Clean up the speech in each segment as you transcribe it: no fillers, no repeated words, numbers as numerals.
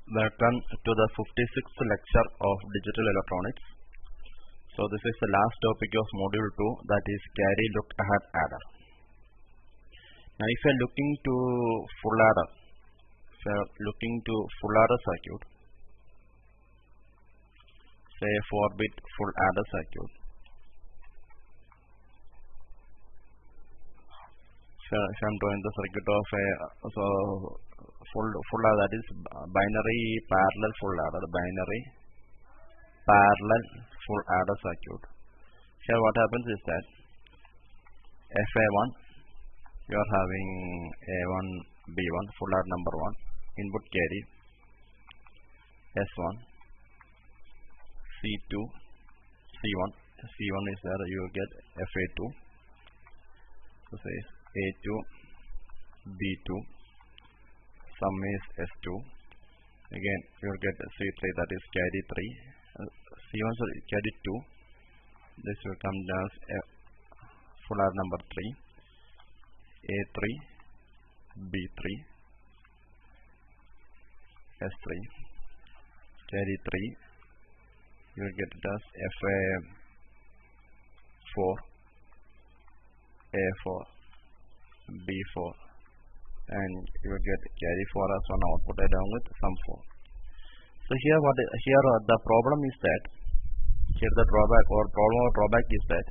Welcome to the 56th lecture of digital electronics. So this is the last topic of module 2, that is carry look ahead adder. Now if you are looking to full adder, circuit, say 4-bit full adder circuit. So if I am drawing the circuit of a full adder, that is binary parallel full adder, circuit. Here what happens is that FA1, you are having A1, B1, full adder number 1, input carry S1, C2, C1 is there, you get FA2, so say A2, B2, sum is S2, again you will get C3, that is carry 3, C1 sorry, carry 2, this will come down as full adder number 3, A3, B3, S3, carry 3, you will get it as FA4, A4, B4, and you will get carry 4 as one output along with sum 4. So here the problem is that, here the drawback is that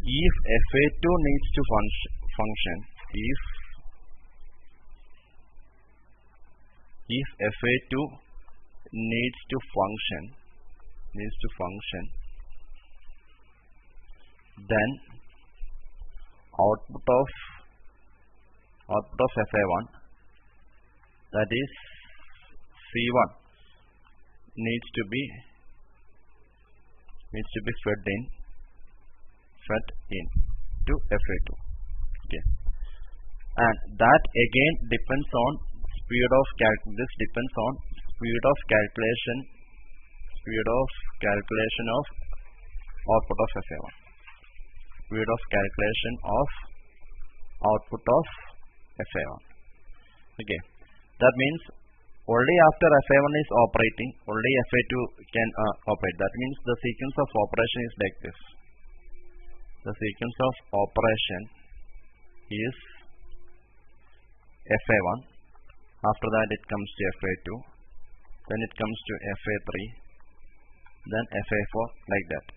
if FA2 needs to function, if FA2 needs to function, then output of FA1, that is C1, needs to be fed in to FA2. Okay, and that again depends on speed of calculation of output of FA1. Speed of calculation of output of FA1. Okay, that means only after FA1 is operating, only FA2 can operate. That means the sequence of operation is like this. The sequence of operation is FA1, after that it comes to FA2, then it comes to FA3, then FA4, like that.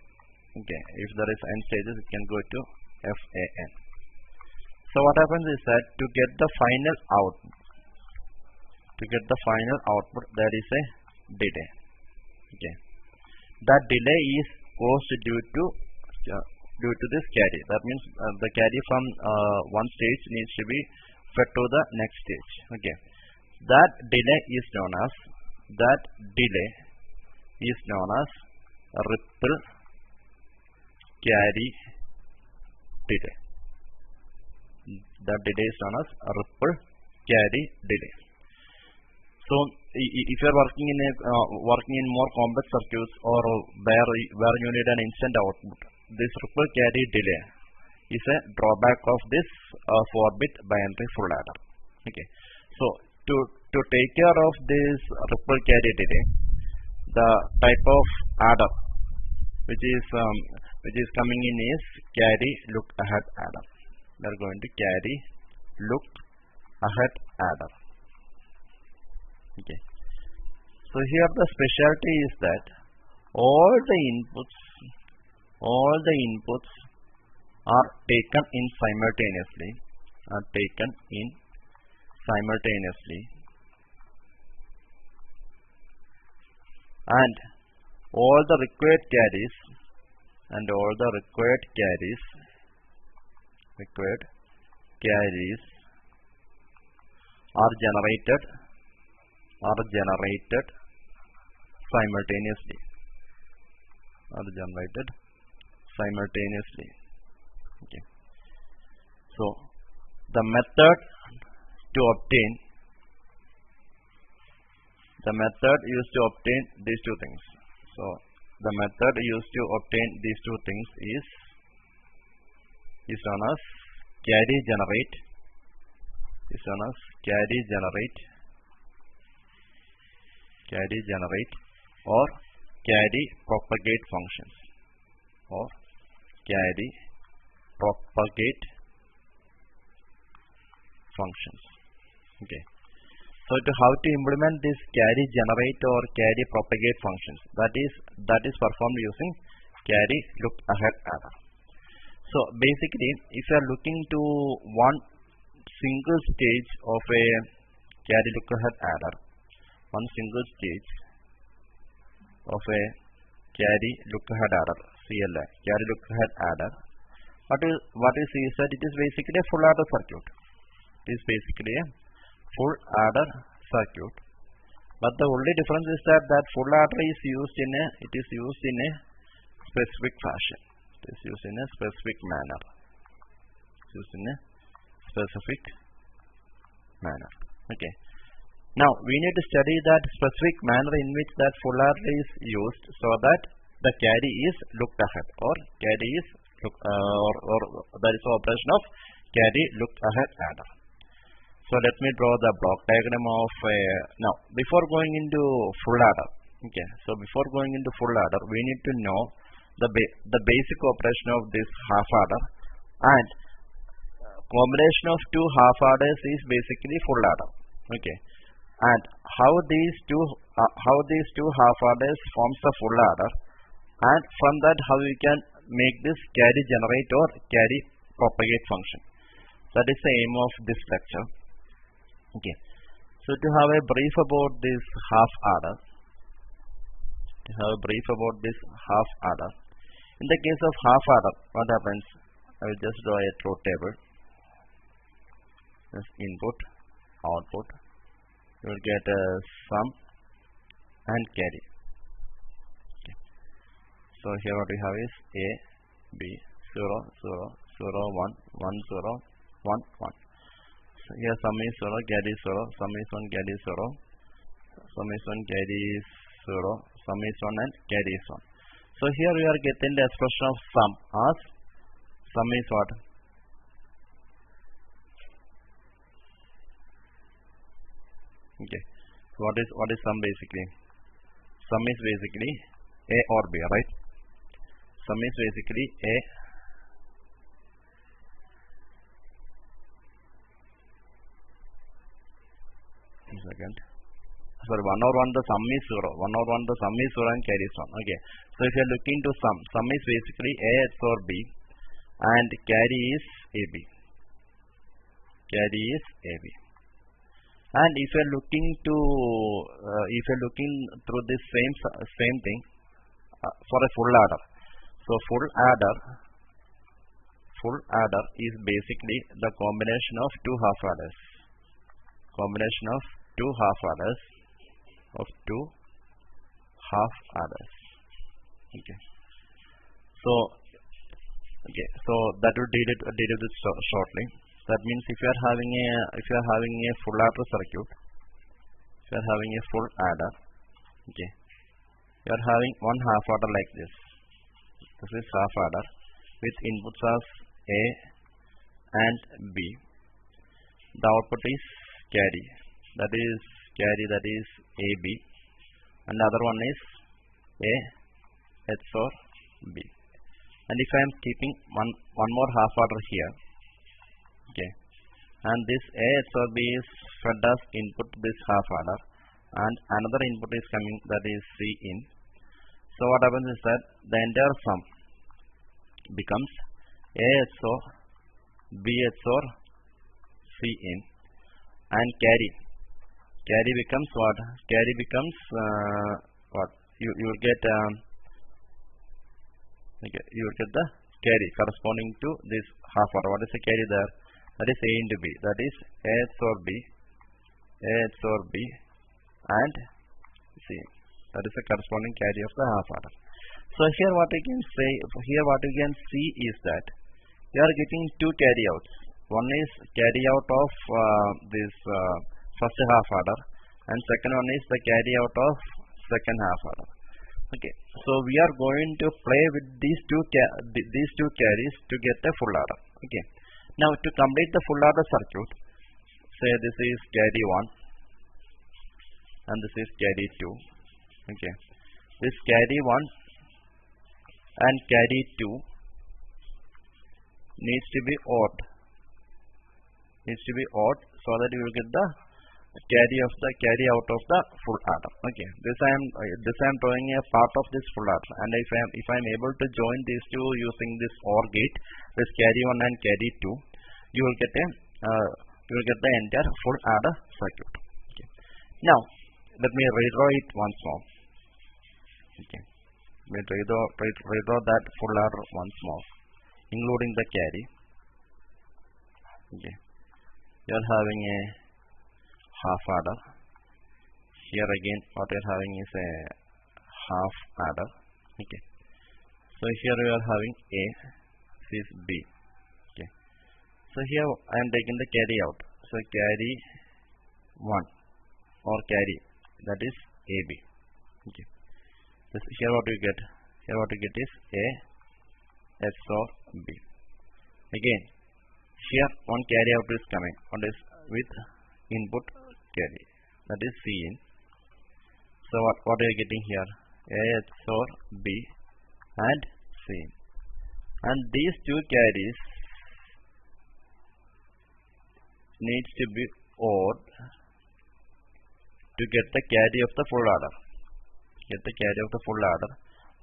Okay, if there is n stages, it can go to FAN. So what happens is that to get the final output, there is a delay. Okay, that delay is caused due to this carry. That means the carry from one stage needs to be fed to the next stage. Okay, that delay is known as ripple carry delay. That delay is known as ripple carry delay. So if you are working in more complex circuits or where you need an instant output, this ripple carry delay is a drawback of this 4-bit binary full adder. Okay, so to take care of this ripple carry delay, the type of adder which is coming in is carry look ahead adder. We are going to carry look ahead adder. Okay, so here the specialty is that all the inputs are taken in simultaneously, and all the required carries are generated simultaneously. Okay, so the method used to obtain these two things. So the method used to obtain these two things is known as carry generate carry generate or carry propagate functions, or carry propagate functions. Okay. So to how to implement this carry generate or carry propagate functions, that is performed using carry look ahead adder. So basically, if you are looking to one single stage of a carry look ahead adder, one single stage of a carry look ahead adder, CLA, carry look ahead adder, what is that it is basically a full adder circuit. It is basically a full adder circuit, but the only difference is that full adder is used in a specific fashion. It is used in a specific manner. Okay. Now we need to study that specific manner in which that full adder is used, so that the carry is looked ahead, or carry is or that is the operation of carry look ahead adder. So let me draw the block diagram of now before going into full adder. Okay. So before going into full adder, we need to know the basic operation of this half adder, and combination of two half adders is basically full adder. Okay. And how these two half adders forms the full adder, and from that how we can make this carry generate or carry propagate function. That is the aim of this lecture. Okay. So to have a brief about this half adder, in the case of half adder, what happens? I will just draw a truth table. This input, output. You will get a sum and carry. Okay. So here what we have is A, B, 0, 0, 0, 1, 1, 0, 1, 1. So here sum is 0, carry is 0, sum is 1, carry is 0, sum is 1, carry is 0, sum is 1 and carry is 1. So here we are getting the expression of sum as sum is what? Okay. So what is sum basically? Sum is basically A or B, right? Sum is basically A. One second. Sorry, 1 over 1 the sum is 0. 1 over 1 the sum is 0 and carry is 1. Okay. So if you are looking to sum is basically A XOR B, and carry is AB. Carry is AB. And if you are looking to through this same thing for a full adder, so full adder is basically the combination of two half adders. Okay. So that will deal with this shortly. That means if you are having a full adder circuit, okay, you are having one half adder like this. This is half adder with inputs as A and B. The output is carry. That is AB, and the other one is A XOR B. And if I am keeping one more half adder here, okay, and this A XOR B is fed as input to this half adder, and another input is coming, that is C in. So what happens is that the entire sum becomes A XOR B XOR C in, and carry becomes what? Carry becomes what? You will get okay, you will get the carry corresponding to this half adder. What is the carry there? That is A into B. That is A XOR B, and C. That is the corresponding carry of the half adder. So here what we can see is that we are getting two carry outs. One is carry out of this first half adder, and second one is the carry out of second half adder. Okay, so we are going to play with these two carries to get a full adder. Okay, now to complete the full adder circuit, say this is carry 1, and this is carry 2. Okay, this carry 1 and carry 2 needs to be odd, so that you will get the carry out of the full adder. Okay, this I am drawing a part of this full adder, and if I am able to join these two using this OR gate, this carry 1 and carry 2, you will get the entire full adder circuit. Okay, now let me redraw it once more. Okay, we redraw that full adder once more, including the carry. Okay, you are having a half adder. Here again what we are having is a half adder. Okay, so here we are having A, this is B. Okay, so here I am taking the carry out, so carry 1 or carry, that is AB. Okay, this here what we get is A XOR B. Again here one carry out is coming, one is with input carry, that is Cin. So what are you getting here? A XOR B and Cin, and these two carries needs to be odd to get the carry of the full adder.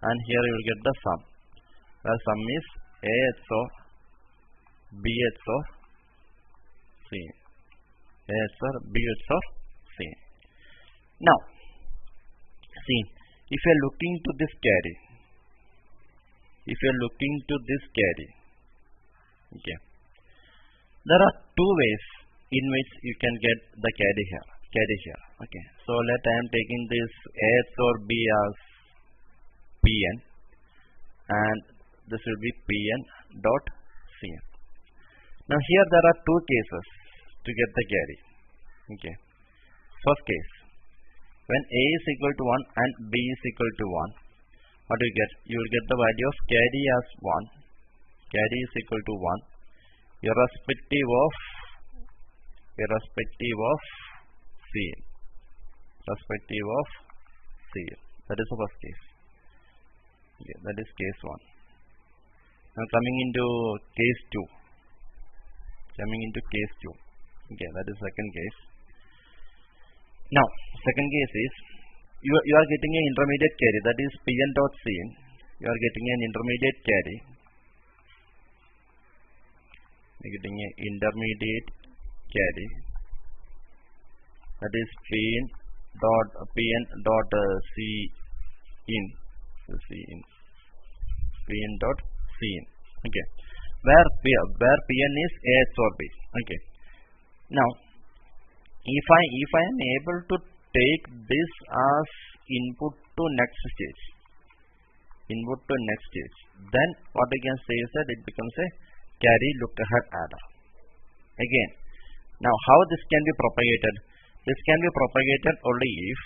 And here you will get the sum, where sum is A XOR B XOR Cin. A XOR B XOR Cin. Now see, if you are looking to this carry, okay, there are two ways in which you can get the carry here. Okay, so let I am taking this A XOR B as Pn, and this will be Pn dot Cn. Now here there are two cases to get the carry. Okay, first case, when A is equal to 1 and B is equal to 1, what do you get? You will get the value of carry as 1. Carry is equal to 1 irrespective of Cn. That is the first case. Okay, that is case 1. Now coming into case 2. Okay, that is second case. Now second case is you are getting an intermediate carry, that is Pn dot Cn. You are getting an intermediate carry. That is Pn dot Cin. Pn dot Cin. Okay, where Pn is A XOR B. Okay, now if I am able to take this as input to next stage, then what I can say is that it becomes a carry look ahead adder. Again, now how this can be propagated? This can be propagated only if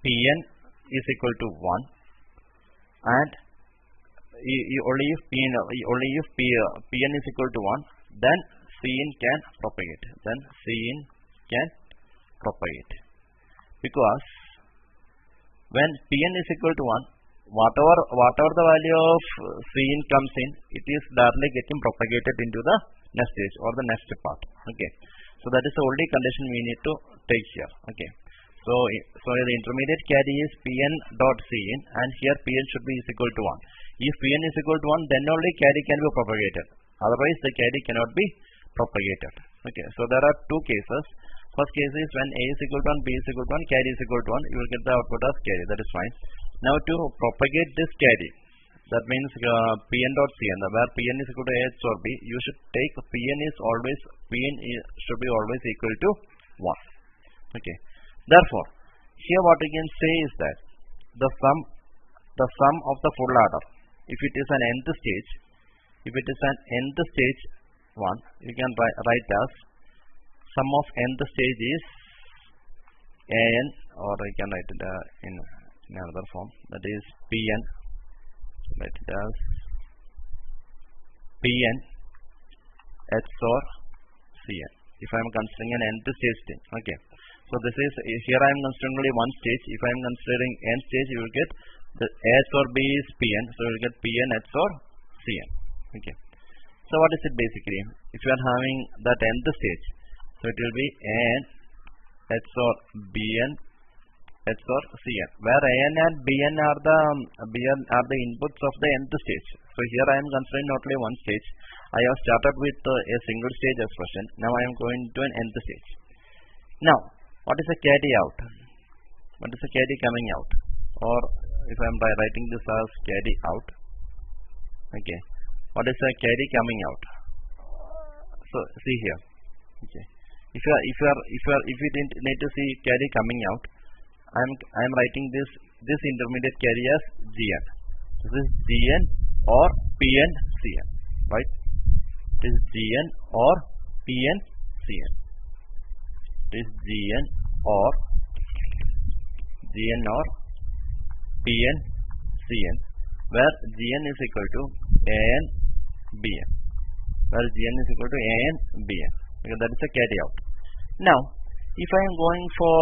Pn is equal to 1 and only if Pn is equal to 1, then Cin can propagate. Because when Pn is equal to 1, whatever the value of Cin comes in, it is directly getting propagated into the next stage or the next part. Okay, so that is the only condition we need to take here. Okay, so the intermediate carry is Pn dot Cin, and here Pn should be is equal to 1. If Pn is equal to 1, then only carry can be propagated. Otherwise, the carry cannot be propagated. Okay, so there are two cases. First case is when A is equal to 1, B is equal to 1, carry is equal to 1. You will get the output as carry. That is fine. Now to propagate this carry, that means Pn dot Cn, where Pn is equal to A XOR B, you should take Pn should be always equal to 1. Okay. Therefore, here what we can say is that the sum of the full adder, if it is an nth stage, 1, you can write as sum of nth stage is An, or I can write it in another form, that is Pn, write it as Pn XOR Cn. If I am considering an nth stage thing. Okay. So this is, here I am considering only one stage. If I am considering n stage, you will get the A XOR B is Pn. So you will get Pn XOR Cn. Okay. So what is it basically? If you are having that nth stage, so it will be An XOR Bn XOR Cn, where An and Bn are the inputs of the nth stage. So here I am considering not only one stage. I have started with a single stage expression. Now I am going to an nth stage. Now, what is the carry out? What is the carry coming out? Or if I am writing this as carry out. Okay. What is the carry coming out? So see here. Okay. If you didn't need to see carry coming out, I am writing this intermediate carry as Gn. This is Gn or Pn Cn, right? It is Gn or Pn Cn. It is Gn or Pn Cn, where Gn is equal to An Bn, where Gn is equal to An Bn. Okay, that is a carry out. Now, if I am going for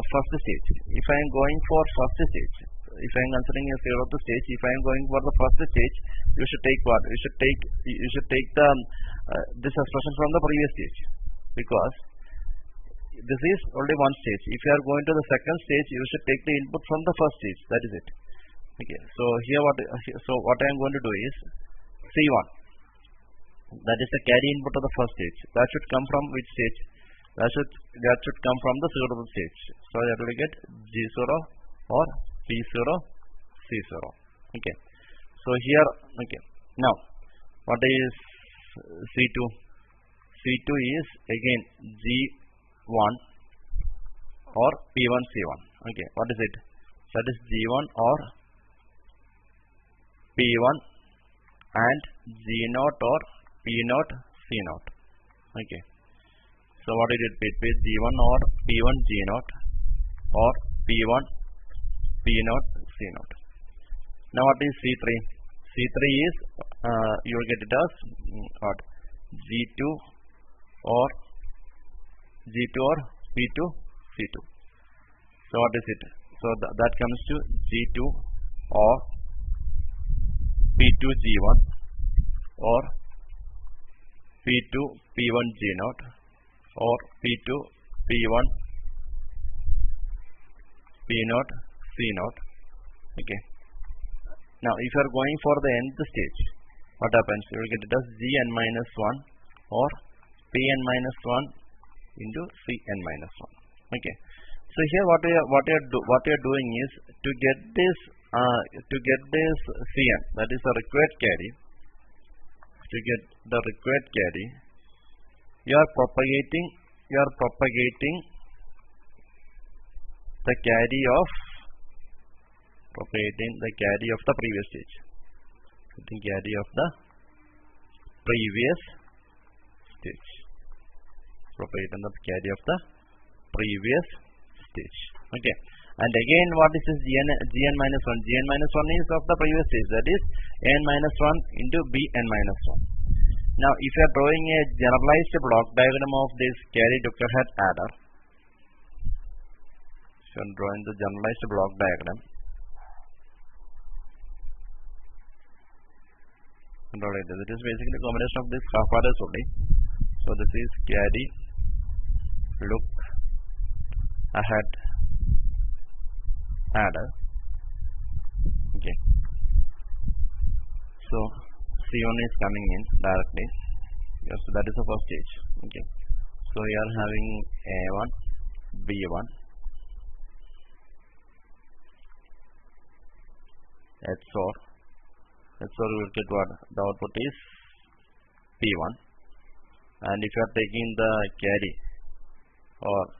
first stage, if I am considering a zeroth stage, if I am going for the first stage, you should take what? You should take the this expression from the previous stage, because this is only one stage. If you are going to the second stage, you should take the input from the first stage. That is it. Okay. So here what I am going to do is C1. That is the carry input of the first stage. That should come from which stage? That should come from the zeroth stage. So that will get G0 or P0 C0. Okay. So here, okay. Now, what is C2? C2 is again G1 or P1 C1. Okay. What is it? That is G1 or P1 and G0 or P0 C0. Okay. So what did it be? It is G1 or P1 G0 or P1 P0 C0. Now what is C3? C3 is you will get it as what? G2 or P2 C2. So what is it? So that comes to G2 or P2 G1 or P2 P1 G0 or P2 P1 P0 C0. Okay. Now if you are going for the nth stage, what happens? You will get it as Gn minus 1 or Pn minus 1 into Cn minus 1. Okay. So here what you are doing is to get this Cn, that is the required carry. To get the required carry, you are propagating the carry of the previous stage. The carry of the previous stage. Propagating the carry of the previous stage. Okay. And again, what is this Gn minus 1? Gn minus 1 is of the previous stage, that is n minus 1 into Bn minus 1. Now, if you are drawing a generalized block diagram of this carry Ducker-Head adder, so I am drawing the generalized block diagram. It is basically a combination of these half adders only. So this is carry, look ahead adder. Okay. So C1 is coming in directly. Yes, so that is the first stage. Okay. So we are having A1, B1, XOR. XOR we will get what? The output is P1. And if you are taking the carry or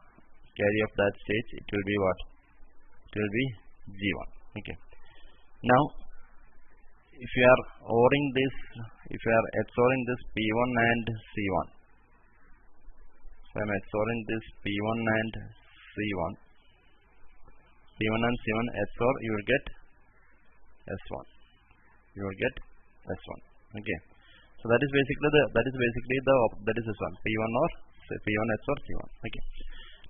carry of that stage, it will be what? It will be G1. Okay. Now, if you are XORing this P1 and C1, so I am XORing this P1 and C1. P1 and C1 XOR, you will get S1. You will get S1. Okay. So that is basically that is this one, P1 or say P1H or C1. Okay.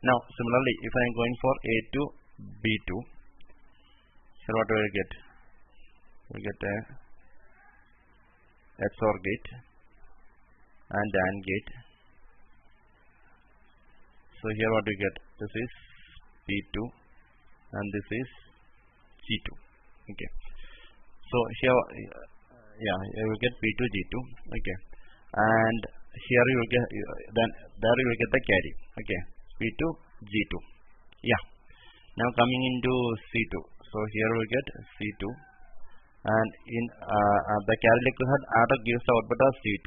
Now similarly, if I am going for A to B2, so what do I get? We get a XOR gate and AND gate. So here what you get? This is P2 and this is G2. Okay. So here, you will get P2 G2. Okay. And here you will get then there you will get the carry. Okay. P2 G2. Yeah. Now coming into C2. So here we get C2, and in the carry likelihood adder gives the output of C2,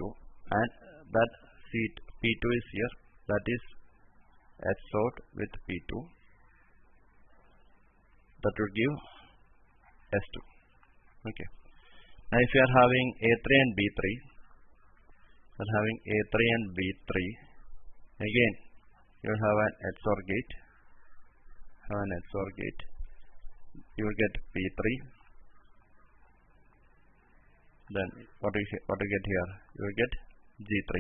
and that P2 is here. That is XOR with P2. That will give S2. Okay. Now if you are having A3 and B3, again you will have an XOR gate. You will get P3. Then what do you get here? You will get G3,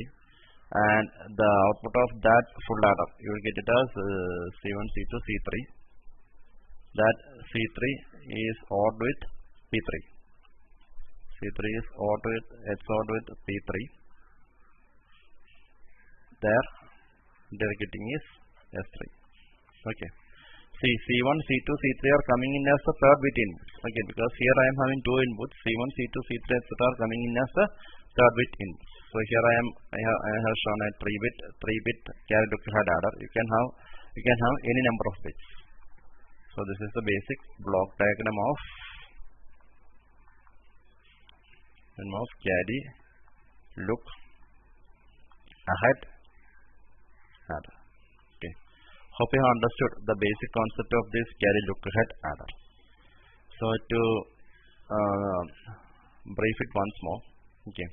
and the output of that full adder you will get it as C1, C2, C3. That C3 is ORed with P3. C3 is ORed with P3. There they are getting is S3. Okay. See, C1, C2, C3 are coming in as the third bit inputs. Okay, because here I am having two inputs, C1, C2, C3, etc. are coming in as the third bit inputs. So here I have shown a 3-bit carry likelihood adder. You can have any number of bits. So this is the basic block diagram of carry look ahead adder. Okay. Hope you have understood the basic concept of this carry look ahead adder. So to brief it once more. Okay.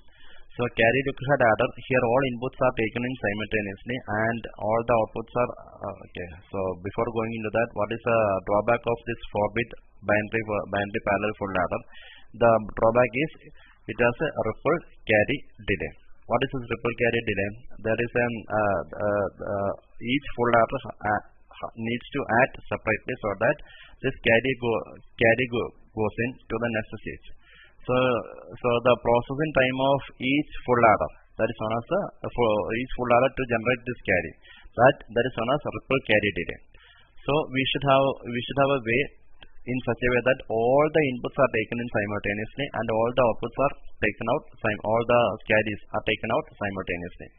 So carry look ahead adder, here all inputs are taken in simultaneously and all the outputs are okay. So before going into that, what is the drawback of this 4-bit binary parallel full adder? The drawback is it has a ripple carry delay. What is this ripple carry delay? There is an each full adder needs to add separately so that this carry goes in to the next stage. So the processing time of each full adder, that is known as each full adder to generate this carry, that is known as ripple carry delay. So we should have a way in such a way that all the inputs are taken in simultaneously and all the outputs are taken out, all the carries are taken out simultaneously.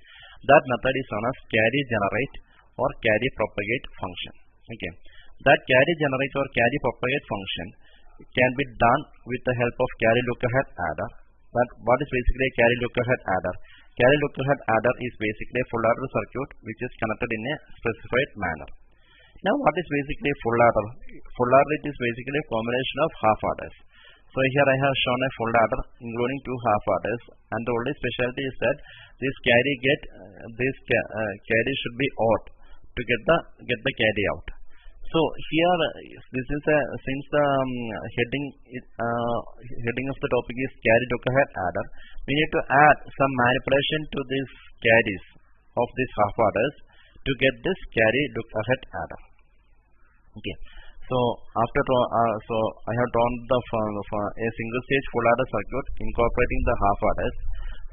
That method is known as carry generate or carry propagate function. Okay, that carry generate or carry propagate function can be done with the help of carry look ahead adder. But what is basically a carry look ahead adder? Carry look ahead adder is basically a full adder circuit which is connected in a specified manner. Now what is basically a full adder? Full adder, it is basically a combination of half adders. So here I have shown a full adder including two half adders, and the only specialty is that this carry should be odd to get the carry out. So here this is since the heading of the topic is carry look ahead adder, we need to add some manipulation to these carries of these half adders to get this carry look ahead adder. Okay. So after so I have drawn the a single stage full adder circuit incorporating the half adders.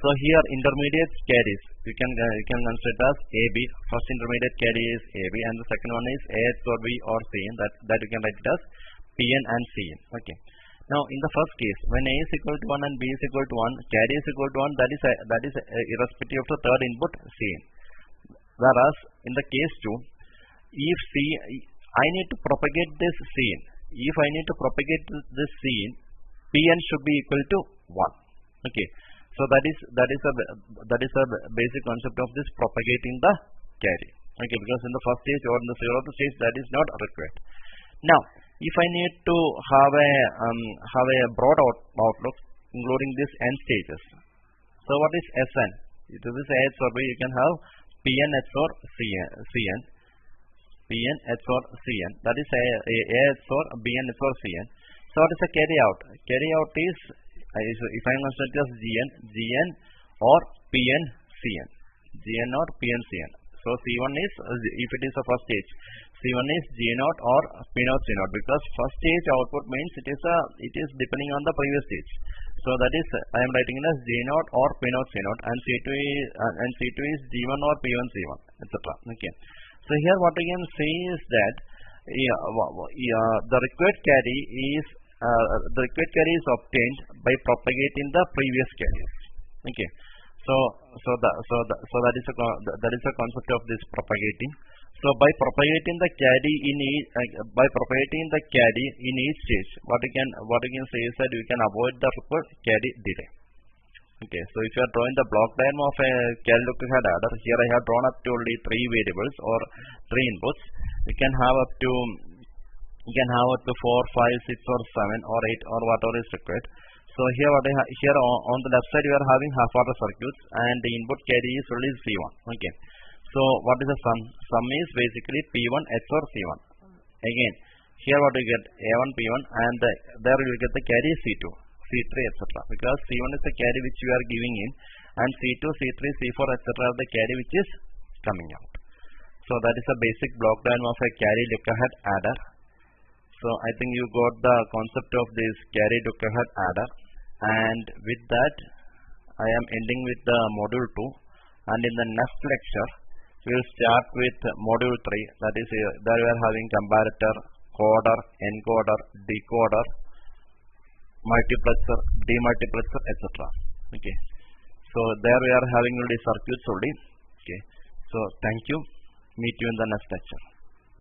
So here intermediate carries you can consider it as AB. First intermediate carry is AB and the second one is AX or B or Cn. That you can write it as Pn and Cn. Okay. Now in the first case, when A is equal to 1 and B is equal to 1, carry is equal to 1. That is irrespective of the third input Cn. Whereas in the case 2, if I need to propagate this Cn. If I need to propagate this Cn, Pn should be equal to 1. Okay. So that is a basic concept of this propagating the carry. Okay, because in the first stage or in the zeroth stage that is not required. Now, if I need to have a broad outlook including these n stages. So what is Sn? This is AX or B. You can have Pn XOR Cn. Pn XOR Cn. That is AX or Bn XOR Cn. So what is the carry out? Carry out is if I am considering as Gn or PNCN. GN or PNCN. So C1 is, if it is a first stage, C1 is G0 or P0 C0, because first stage output means it is depending on the previous stage. So that is, I am writing it as G0 or P0 C0, and C2 is G1 or P1 C1, etc. Okay. So here what we can say is that the required carry is obtained by propagating the previous carriers. Okay. So that is a concept of this propagating. So by propagating the carry in each stage, what we can say is that we can avoid the required carry delay. Okay. So if you are drawing the block diagram of a carry look ahead adder, here I have drawn up to only 3 variables or 3 inputs. You can have up to 4, 5, 6, or 7, or 8, or whatever is required. So here on the left side you are having half order circuits, and the input carry is only C1. Okay. So what is the sum? Sum is basically P1 XOR C1. Again, here what we get A1 P1, and there we will get the carry C2, C3, etc. Because C1 is the carry which you are giving in, and C2, C3, C4, etc. are the carry which is coming out. So that is a basic block diagram of a carry look ahead adder. So I think you got the concept of this carry look ahead adder, and with that I am ending with the module 2, and in the next lecture we will start with module 3, that is there we are having comparator, coder, encoder, decoder, multiplexer, demultiplexer, etc. Okay. So there we are having only circuits only. Okay. So thank you. Meet you in the next lecture.